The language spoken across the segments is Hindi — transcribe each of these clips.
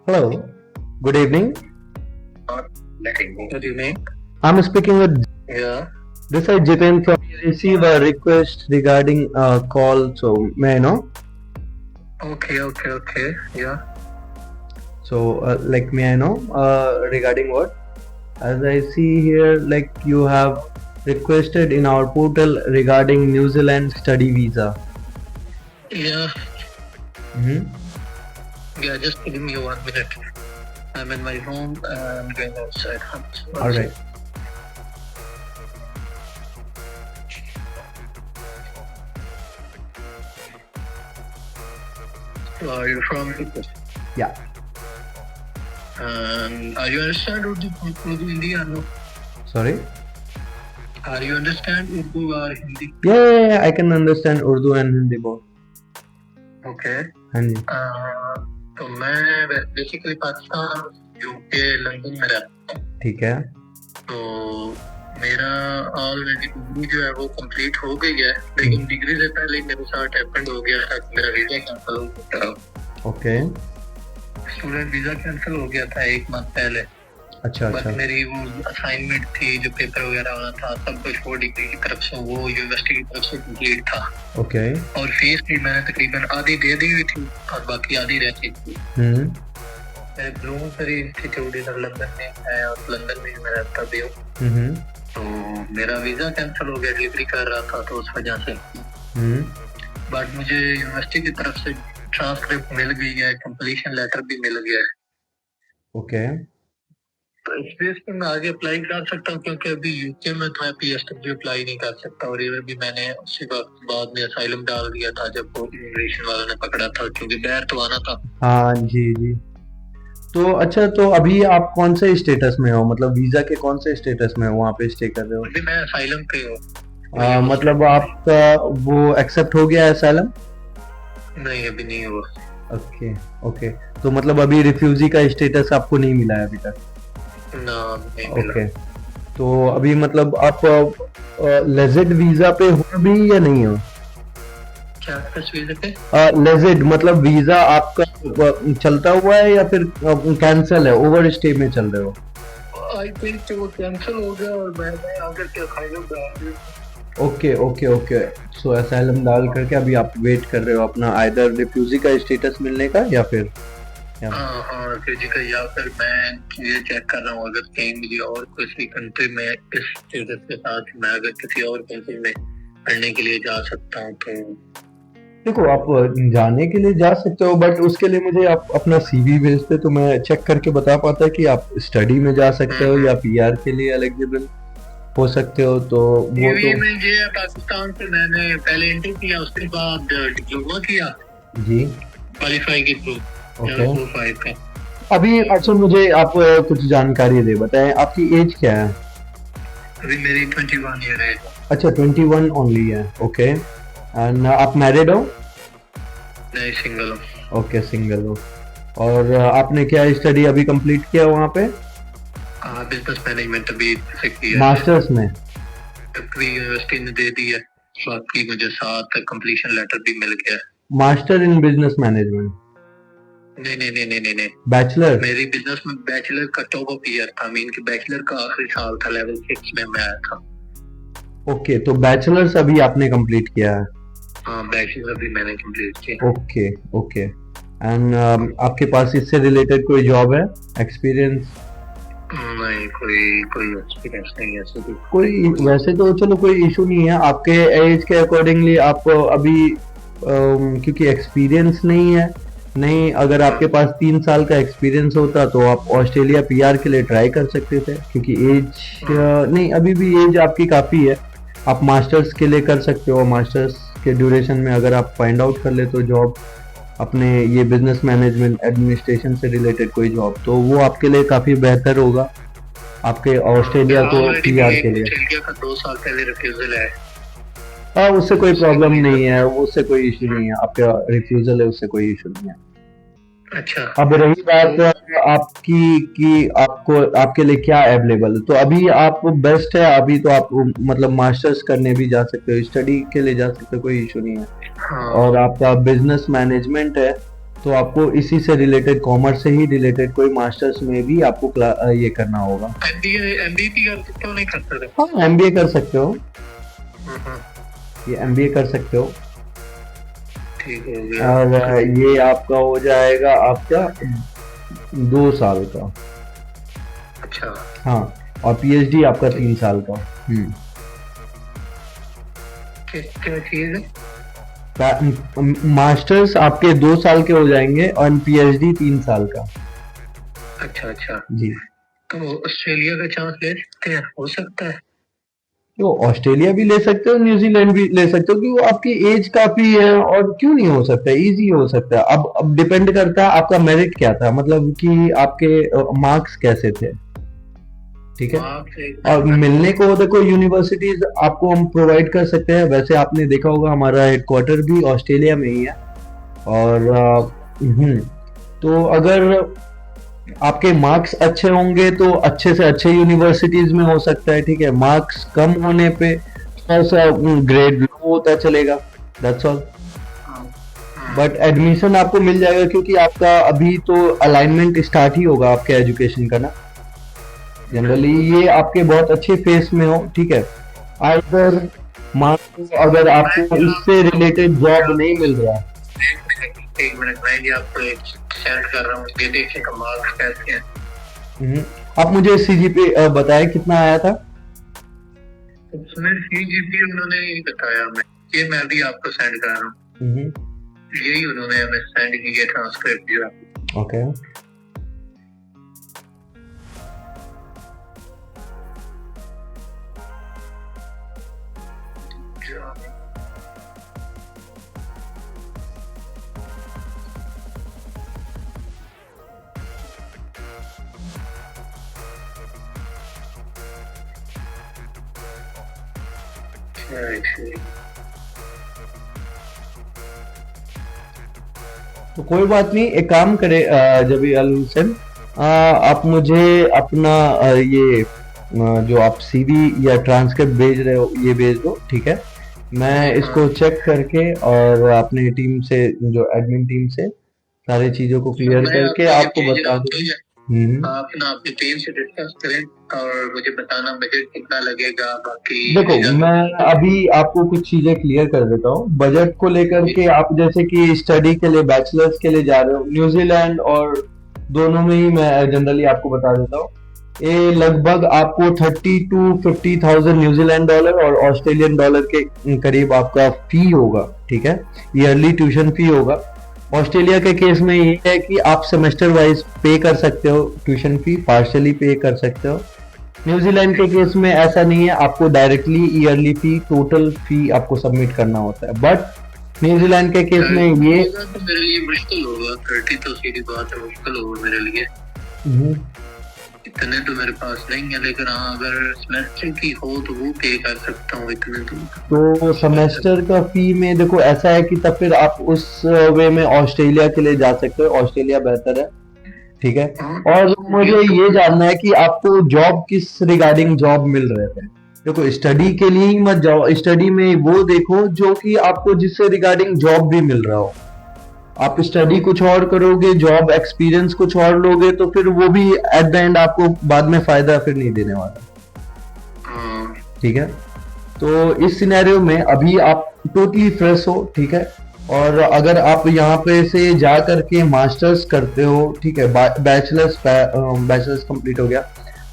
Hello, good evening. Good evening. I'm speaking with Yeah. this is Jitin from. We receive a request regarding a call, so may I know? Okay. Yeah. So, may I know regarding what? As I see here, like you have requested in our portal regarding New Zealand study visa. Yeah. Mm-hmm. Yeah. Just give me 1 minute. I'm in my home. I'm going outside. All right. So are you from? Yeah. Are you understand Urdu Hindi or no? Sorry. Are you understand Urdu or Hindi? Yeah, I can understand Urdu and Hindi both. Okay. हाँ जी. तो मैं बेसिकली पाकिस्तान यूके लंदन में रहता हूँ. ठीक है. तो मेरा ऑलरेडी डिग्री जो है वो कंप्लीट हो गई है, लेकिन डिग्री से पहले मेरे साथ हैपेंड हो गया था कि मेरा वीजा कैंसिल हो गया था. ओके. स्टूडेंट वीजा कैंसिल हो गया था 1 मंथ पहले. अच्छा. बट मेरी वो असाइनमेंट थी, जो पेपर वगैरह वाला था, सब कुछ वो डिग्री की तरफ से, वो यूनिवर्सिटी की तरफ से कंप्लीट था. ओके. और फीस भी मैंने तकरीबन आधी दे दी हुई थी और बाकी आधी रहती थी. मेरे ब्लूमसबरी इंस्टीट्यूट इधर लंदन में है और लंदन में मैं रहता भी हूँ. तो मेरा वीजा कैंसिल हो गया, डिलीवरी कर रहा था तो उस वजह से. बट मुझे यूनिवर्सिटी की तरफ से ट्रांसक्रिप्ट मिल गई है, कंप्लीशन लेटर भी मिल गया है. ओके. तो इस बेस पे मैं आगे अप्लाई कर सकता हूँ, क्योंकि अभी यूके में तो मैं पीएसडब्ल्यू अप्लाई नहीं कर सकता. और ये भी मैंने उसके बाद में असाइलम डाल दिया था जब वो इमिग्रेशन वालों ने पकड़ा था, क्योंकि बाहर तो आना था. हाँ जी. तो अच्छा, तो अभी आप कौन से स्टेटस में हो, मतलब वीजा के कौन से स्टेटस में हो, वहाँ पे स्टे कर रहे हो? अभी मैं असाइलम पे हूँ. मतलब आपका वो एक्सेप्ट हो गया असाइलम? नहीं, अभी नहीं हुआ. ओके. तो मतलब अभी रिफ्यूजी का स्टेटस आपको नहीं मिला है अभी तक? ना, नहीं मिला. ओके. तो अभी मतलब आप लेजेड वीजा पे हो अभी या नहीं हो? क्या वीजा पे? लेजेड मतलब वीजा आपका चलता हुआ है या फिर कैंसिल है, ओवर स्टे में चल रहे हो? आई थिंक वो कैंसिल हो गया और मैं आकर के असाइलम डाल दिया. ओके. सो असाइलम डाल करके अभी आप वेट कर रहे हो अपना आइदर रिफ्यूजी का स्टेटस मिलने का या फिर हाँ, रिफ्यूजी का, या फिर मैं ये चेक कर रहा हूँ अगर कहीं मुझे और किसी कंट्री में इस स्टेटस के साथ मैं अगर किसी और कंट्री में पढ़ने के लिए जा सकता हूँ. तो देखो, आप जाने के लिए जा सकते हो, बट उसके लिए मुझे आप अपना सीवी भेजते तो मैं चेक करके बता पाता कि आप स्टडी में जा सकते हो या पीआर के लिए एलिजिबल हो सकते हो. तो वो तो में ये पाकिस्तान से मैंने पहले इंटर किया, उसके बाद डिप्लोमा किया जी, क्वालिफाई के थ्रू. ओके. अभी अच्छा, मुझे आप कुछ जानकारी दे बताएं, आपकी एज क्या है? अभी मेरी 21 ईयर है. अच्छा, 21 ओनली है. ओके. एंड आप मैरिड हो? नहीं, सिंगल हूँ. ओके, सिंगल हो. और आपने क्या स्टडी अभी कंप्लीट किया वहाँ पे? बिजनेस मैनेजमेंट अभी किया. मास्टर्स में? यूनिवर्सिटी ने दे दी है, बाकी मुझे साथ कंप्लीशन लेटर भी मिल गया. Master in business management? नहीं. बैचलर? मेरी बिजनेस में बैचलर का टॉप अप ईयर था. मीन कि बैचलर का आखिरी साल था, लेवल 6 में मैं आया था. ओके. तो बैचलर्स अभी आपने कंप्लीट किया है? हाँ, बैचलर भी मैंने कंप्लीट किया. ओके. एंड आपके पास इससे रिलेटेड कोई जॉब है, एक्सपीरियंस? नहीं, कोई एक्सपीरियंस नहीं है. कोई वैसे तो चलो कोई इशू नहीं है, आपके एज के अकॉर्डिंगली आप अभी क्योंकि एक्सपीरियंस नहीं, अगर आपके पास 3 साल का एक्सपीरियंस होता तो आप ऑस्ट्रेलिया पीआर के लिए ट्राई कर सकते थे, क्योंकि एज नहीं, अभी भी एज आपकी काफ़ी है. आप मास्टर्स के लिए कर सकते हो. मास्टर्स के ड्यूरेशन में अगर आप फाइंड आउट कर ले तो जॉब अपने ये बिजनेस मैनेजमेंट एडमिनिस्ट्रेशन से रिलेटेड कोई जॉब, तो वो आपके लिए काफ़ी बेहतर होगा आपके ऑस्ट्रेलिया को पीआर के लिए. ऑस्ट्रेलिया का 2 साल पहले रिफ्यूजल है. हाँ, उससे कोई प्रॉब्लम नहीं है, उससे कोई इशू नहीं है. आपका रिफ्यूजल है, उससे कोई इशू नहीं है. अच्छा. अब रही बात आपकी कि आपको आपके लिए क्या अवेलेबल है, तो अभी आप बेस्ट है. अभी तो आप मतलब मास्टर्स करने भी जा सकते हो, स्टडी के लिए जा सकते हो, कोई इशू नहीं है. हाँ. और आपका बिजनेस मैनेजमेंट है, तो आपको इसी से रिलेटेड, कॉमर्स से ही रिलेटेड कोई मास्टर्स में भी आपको ये करना होगा। एमबीए कर सकते हो, नहीं कर सकते? हाँ, एमबीए कर सकते हो, ये एमबीए कर सकते हो। ठीक हो गया। और ये आपका हो जाएगा आपका 2 साल का। अच्छा। हाँ, और पीएचडी आपका 3 साल का। क्या चीज है? मास्टर्स आपके 2 साल के हो जाएंगे और पीएचडी 3 साल का। अच्छा अच्छा जी। तो ऑस्ट्रेलिया का चांस ले सकते हैं, हो सकता है? तो ऑस्ट्रेलिया भी ले सकते हो, न्यूजीलैंड भी ले सकते हो, क्योंकि वो आपकी एज काफी है, और क्यों नहीं हो सकता, इजी हो सकता है। अब डिपेंड करता है आपका मेरिट क्या था, मतलब कि आपके मार्क्स कैसे थे, ठीक है। और मिलने को देखो, यूनिवर्सिटीज आपको हम प्रोवाइड कर सकते हैं। वैसे आपने देखा होगा हमारा हेडक्वार्टर भी ऑस्ट्रेलिया में ही है। और तो अगर आपके मार्क्स अच्छे होंगे तो अच्छे से अच्छे यूनिवर्सिटीज में हो सकता है, ठीक है। मार्क्स कम होने पे थोड़ा सा ग्रेड लो होता चलेगा, दैट्स ऑल। बट एडमिशन आपको मिल जाएगा, क्योंकि आपका अभी तो अलाइनमेंट स्टार्ट ही होगा आपके एजुकेशन का ना। जनरली ये आपके बहुत अच्छे फेस में हो, ठीक है। अगर मान लो अगर आपको इससे रिलेटेड जॉब नहीं मिल रहा, एक मिनट, मैं भी आपको एक सेंड कर रहा हूँ, ये देखिए मार्क्स कैसे हैं। आप मुझे सीजीपी बताएं कितना आया था? उसमें सीजीपी उन्होंने ही बताया, मैं भी आपको सेंड कर रहा हूँ। यही उन्होंने हमें सेंड किया, ट्रांसक्रिप्ट दिया। ओके। तो कोई बात नहीं, एक काम करे जबी अल हुसैन, आप मुझे अपना जो आप सीवी या ट्रांसक्रिप्ट भेज रहे हो ये भेज दो, ठीक है। मैं इसको चेक करके और अपने टीम से, जो एडमिन टीम से सारी चीजों को क्लियर करके आपको बता दूंगा। आप ना अपनी टीम से डिस्कस करें और मुझे बताना बजट कितना लगेगा। बाकी देखो, मैं अभी आपको कुछ चीजें क्लियर कर देता हूँ बजट को लेकर के। आप जैसे कि स्टडी के लिए, बैचलर्स के लिए जा रहे हो न्यूजीलैंड, और दोनों में ही मैं जनरली आपको बता देता हूँ, ये लगभग आपको 30,000 to 50,000 न्यूजीलैंड डॉलर और ऑस्ट्रेलियन डॉलर के करीब आपका फी होगा, ठीक है। ईयरली ट्यूशन फी होगा। ऑस्ट्रेलिया के केस में ये है कि आप सेमेस्टर वाइज पे कर सकते हो ट्यूशन फी, पार्शियली पे कर सकते हो। न्यूजीलैंड के केस में ऐसा नहीं है, आपको डायरेक्टली ईयरली फी, टोटल फी आपको सबमिट करना होता है। बट न्यूजीलैंड के केस में ये तो मेरे लिए मुश्किल होगा, 30 तो सीधी बात है, मुश्किल होगा मेरे लिए। इतने तो मेरे पास नहीं है, लेकिन हाँ अगर सेमेस्टर की हो तो वो पे कर सकता हूँ इतने तो सेमेस्टर का फी में देखो ऐसा है कि तब फिर आप उस वे में ऑस्ट्रेलिया के लिए जा सकते हो, ऑस्ट्रेलिया बेहतर है, ठीक है। और मुझे ये जानना है कि आपको जॉब किस रिगार्डिंग जॉब मिल रहे थे। देखो, स्टडी के लिए ही मत जाओ, स्टडी में वो देखो जो कि आपको जिससे रिगार्डिंग जॉब भी मिल रहा हो। आप स्टडी कुछ और करोगे, जॉब एक्सपीरियंस कुछ और लोगे, तो फिर वो भी एट द एंड आपको बाद में फायदा फिर नहीं देने वाला, ठीक है। तो इस सिनेरियो में अभी आप टोटली फ्रेश हो, ठीक है। और अगर आप यहाँ पे से जा करके मास्टर्स करते हो, ठीक है, बैचलर्स कंप्लीट हो गया,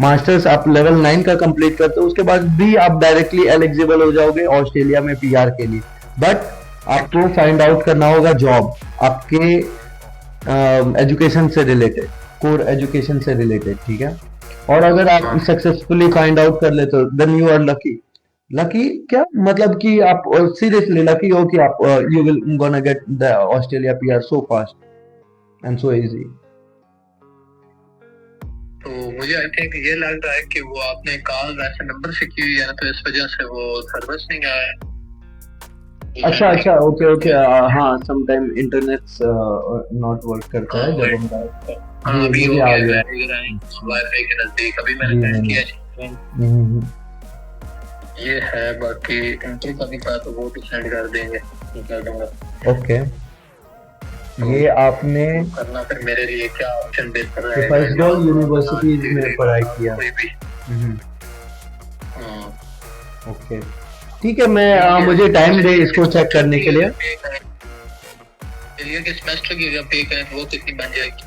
मास्टर्स आप लेवल 9 का कंप्लीट करते हो, उसके बाद भी आप डायरेक्टली एलिजिबल हो जाओगे ऑस्ट्रेलिया में पीआर के लिए। बट आपको फाइंड आउट करना होगा जॉब आपके एजुकेशन से रिलेटेड, कोर एजुकेशन से रिलेटेड, ठीक है। और अगर आप सक्सेसफुली फाइंड आउट कर लेते हो, then you are lucky. Lucky क्या मतलब कि आप सीरियसली लकी हो कि आप you will gonna get the Australia PR so fast and so easy. तो मुझे आई थिंक ये लग रहा है कि वो आपने कॉल वैसे नंबर से की है, तो इस वजह से वो सर्विस नहीं आया। अच्छा, ओके, हाँ, समटाइम इंटरनेट नॉट वर्क करता है जब हम अभी मुझे आ गया वाईफाई के नजदीक, अभी मैंने सेंड किया। ये है, बाकी इंटर का भी था तो वो भी सेंड कर देंगे, कर दूंगा। ओके, ये आपने करना फिर मेरे लिए क्या ऑप्शन बेहतर रहेगा? प्रोफेशनल यूनिवर्सिटीज में पढ़ाई किया। ओके ठीक है, मैं मुझे टाइम दे इसको चेक करने के लिए। कि सेमेस्टर की अगर पे करें वो कितनी बन जाएगी?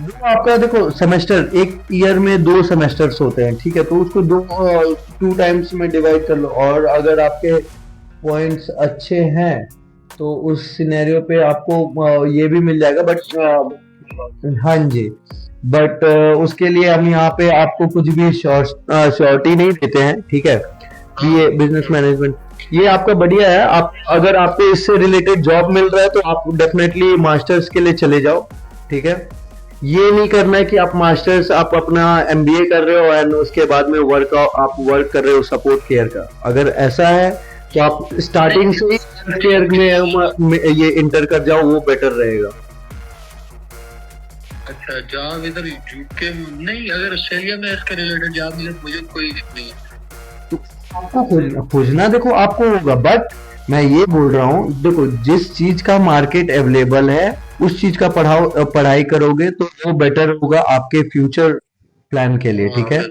वो आपका देखो सेमेस्टर, एक ईयर में 2 सेमेस्टर्स होते हैं, ठीक है, तो उसको 2 टाइम्स में डिवाइड कर लो, और अगर आपके पॉइंट्स अच्छे हैं तो उस सिनेरियो पे आपको ये भी मिल जाएगा, बट हाँ जी, बट उसके लिए हम यहाँ पे आपको कुछ भी श्योरिटी नहीं देते हैं, ठीक है। ये बिजनेस मैनेजमेंट ये आपका बढ़िया है, आप अगर आपको इससे रिलेटेड जॉब मिल रहा है तो आप डेफिनेटली मास्टर्स के लिए चले जाओ, ठीक है। ये नहीं करना है कि आप मास्टर्स आप अपना एमबीए कर रहे हो एंड उसके बाद में आप वर्क कर रहे हो सपोर्ट केयर का। अगर ऐसा है तो आप स्टार्टिंग से ही केयर में ये इंटर कर जाओ, वो बेटर रहेगा। अच्छा, जॉब इधर यूके नहीं, अगर ऑस्ट्रेलिया में इसके रिलेटेड जॉब मिले तो मुझे कोई नहीं है। तो आपको खोजना देखो आपको होगा, बट मैं ये बोल रहा हूँ देखो, जिस चीज का मार्केट अवेलेबल है उस चीज का पढ़ाई करोगे तो वो बेटर होगा आपके फ्यूचर प्लान के लिए, ठीक है।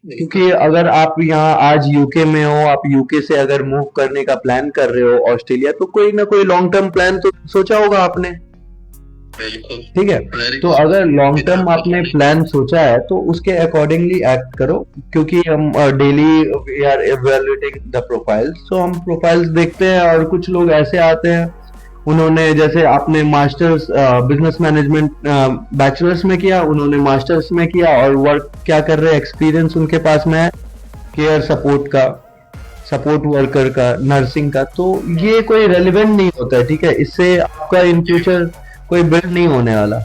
क्योंकि अगर आप यहाँ आज यूके में हो, आप यूके से अगर मूव करने का प्लान कर रहे हो ऑस्ट्रेलिया, तो कोई ना कोई लॉन्ग टर्म प्लान तो सोचा होगा आपने, ठीक है। तो अगर लॉन्ग टर्म आपने प्लान सोचा है तो उसके अकॉर्डिंगली एक्ट करो, क्योंकि हम daily we are evaluating the profiles, तो हम प्रोफाइल्स देखते हैं, और कुछ लोग ऐसे आते हैं उन्होंने, जैसे आपने मास्टर्स बिजनेस मैनेजमेंट बैचलर्स में किया, उन्होंने मास्टर्स में किया, और वर्क क्या कर रहे हैं, एक्सपीरियंस उनके पास में है केयर सपोर्ट का, सपोर्ट वर्कर का, नर्सिंग का, तो ये कोई रेलिवेंट नहीं होता है, ठीक है। इससे आपका इन फ्यूचर कोई बिल्ड नहीं होने वाला।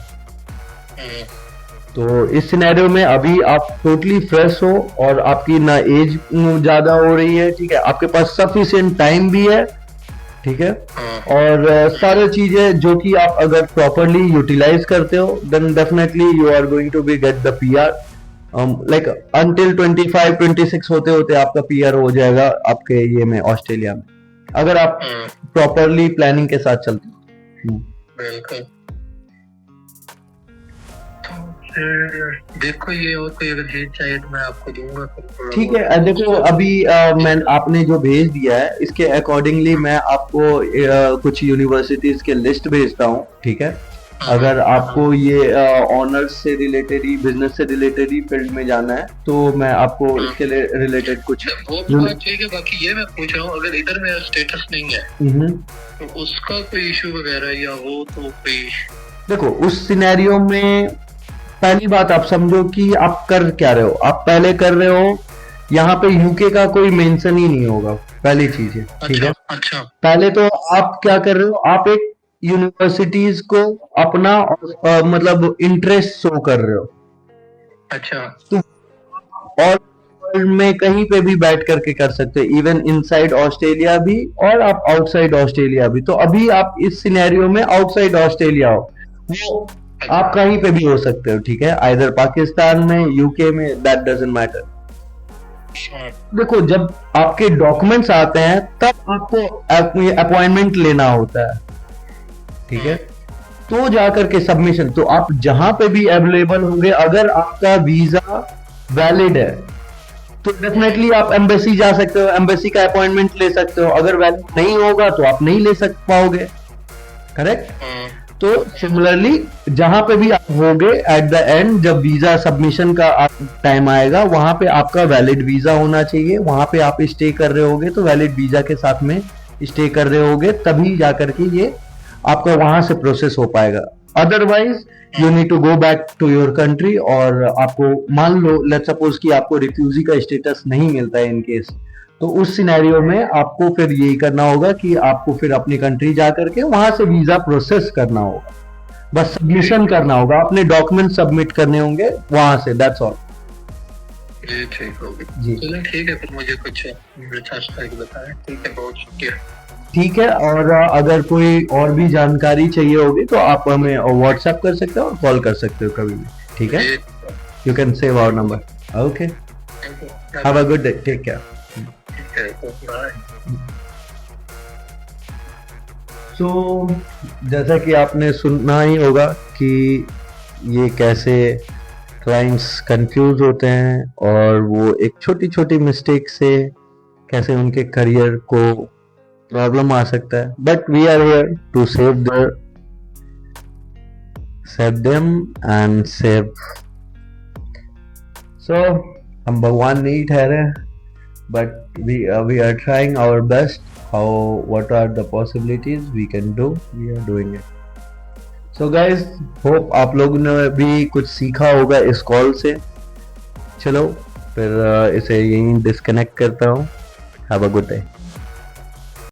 तो इस सिनेरियो में अभी आप टोटली फ्रेश हो और आपकी ना एज ज्यादा हो रही है, ठीक है, आपके पास सफिशिएंट टाइम भी है, ठीक है, और सारी चीजें जो कि आप अगर प्रॉपरली यूटिलाइज करते हो then definitely you are going to be get the PR, like until 25-26 होते होते आपका पीआर हो जाएगा आपके ये में ऑस्ट्रेलिया में, अगर आप प्रॉपरली प्लानिंग के साथ चलते हो। बिल्कुल। देखो ये और कोई अगर हेल्प चाहिए तो मैं आपको दूंगा, ठीक है। देखो अभी मैं आपने जो भेज दिया है इसके अकॉर्डिंगली मैं आपको कुछ यूनिवर्सिटीज के लिस्ट भेजता हूँ, ठीक है। अगर आपको ये ऑनर्स से रिलेटेड ही, बिजनेस से रिलेटेड ही फील्ड में जाना है तो मैं आपको इसके लिए रिलेटेड कुछ वो बात ठीक है। बाकी ये मैं पूछ रहा हूँ, अगर इधर मेरा स्टेटस नहीं है तो उसका कोई इशू वगैरह या वो तो कोई, देखो उस सिनेरियो में पहली बात आप समझो कि आप कर क्या रहे हो, आप पहले कर रहे हो, यहाँ पे यूके का कोई मेंशन ही नहीं होगा, पहली चीज है, ठीक है। अच्छा, पहले तो आप क्या कर रहे हो, आप एक यूनिवर्सिटीज को अपना मतलब इंटरेस्ट शो कर रहे हो, अच्छा, तो और वर्ल्ड में कहीं पे भी बैठ करके कर सकते हो, इवन इनसाइड ऑस्ट्रेलिया भी और आप आउटसाइड ऑस्ट्रेलिया भी। तो अभी आप इस सिनेरियो में आउटसाइड ऑस्ट्रेलिया हो, वो आप कहीं पे भी हो सकते हो, ठीक है, आइदर पाकिस्तान में, यूके में, दैट डजंट मैटर। देखो जब आपके डॉक्यूमेंट्स आते हैं तब आपको अपॉइंटमेंट लेना होता है, ठीक है, तो जाकर के सबमिशन, तो आप जहां पे भी अवेलेबल होंगे, अगर आपका वीजा वैलिड है तो डेफिनेटली आप एम्बेसी जा सकते हो, एम्बेसी का अपॉइंटमेंट ले सकते हो, अगर वैलिड नहीं होगा तो आप नहीं ले पाओगे, करेक्ट। तो सिमिलरली जहां पे भी आप होगे एट द एंड, जब वीजा सबमिशन का टाइम आएगा, वहां पे आपका वैलिड वीजा होना चाहिए, वहां पे आप स्टे कर रहे होगे तो वैलिड वीजा के साथ में स्टे कर रहे होगे, तभी जाकर के ये आपका वहां से प्रोसेस हो पाएगा। Otherwise you need to go back to your country, और आपको मान लो लेट्स सपोज कि आपको रिफ्यूजी का स्टेटस नहीं मिलता है इन केस, तो उस सिनेरियो में आपको फिर यही करना होगा कि आपको फिर अपनी कंट्री जाकर के वहां से वीजा प्रोसेस करना होगा, बस सबमिशन करना होगा, अपने डॉक्यूमेंट सबमिट करने होंगे वहां से, दैट्स ऑल। ठीक होगा जी, चलो ठीक है, फिर मुझे कुछ रिसर्च करके बताएं, ठीक है, बहुत शुक्रिया। ठीक है, और अगर कोई और भी जानकारी चाहिए होगी तो आप हमें व्हाट्सएप कर सकते हो और कॉल कर सकते हो कभी भी, ठीक है। You can save our number. Okay, have a good day, take care. Okay, bye. So जैसा कि आपने सुना ही होगा कि ये कैसे क्लाइंट्स कंफ्यूज होते हैं और वो एक छोटी छोटी मिस्टेक से कैसे उनके करियर को प्रॉब्लम आ सकता है, but we are here to save them and save. So हम भगवान नहीं ठहरे, but we are trying our best. What are the possibilities we can do, we are doing it. So guys, hope आप लोगों ने भी कुछ सीखा होगा इस कॉल से। चलो फिर इसे यहीं डिस्कनेक्ट करता हूँ। Have a good day.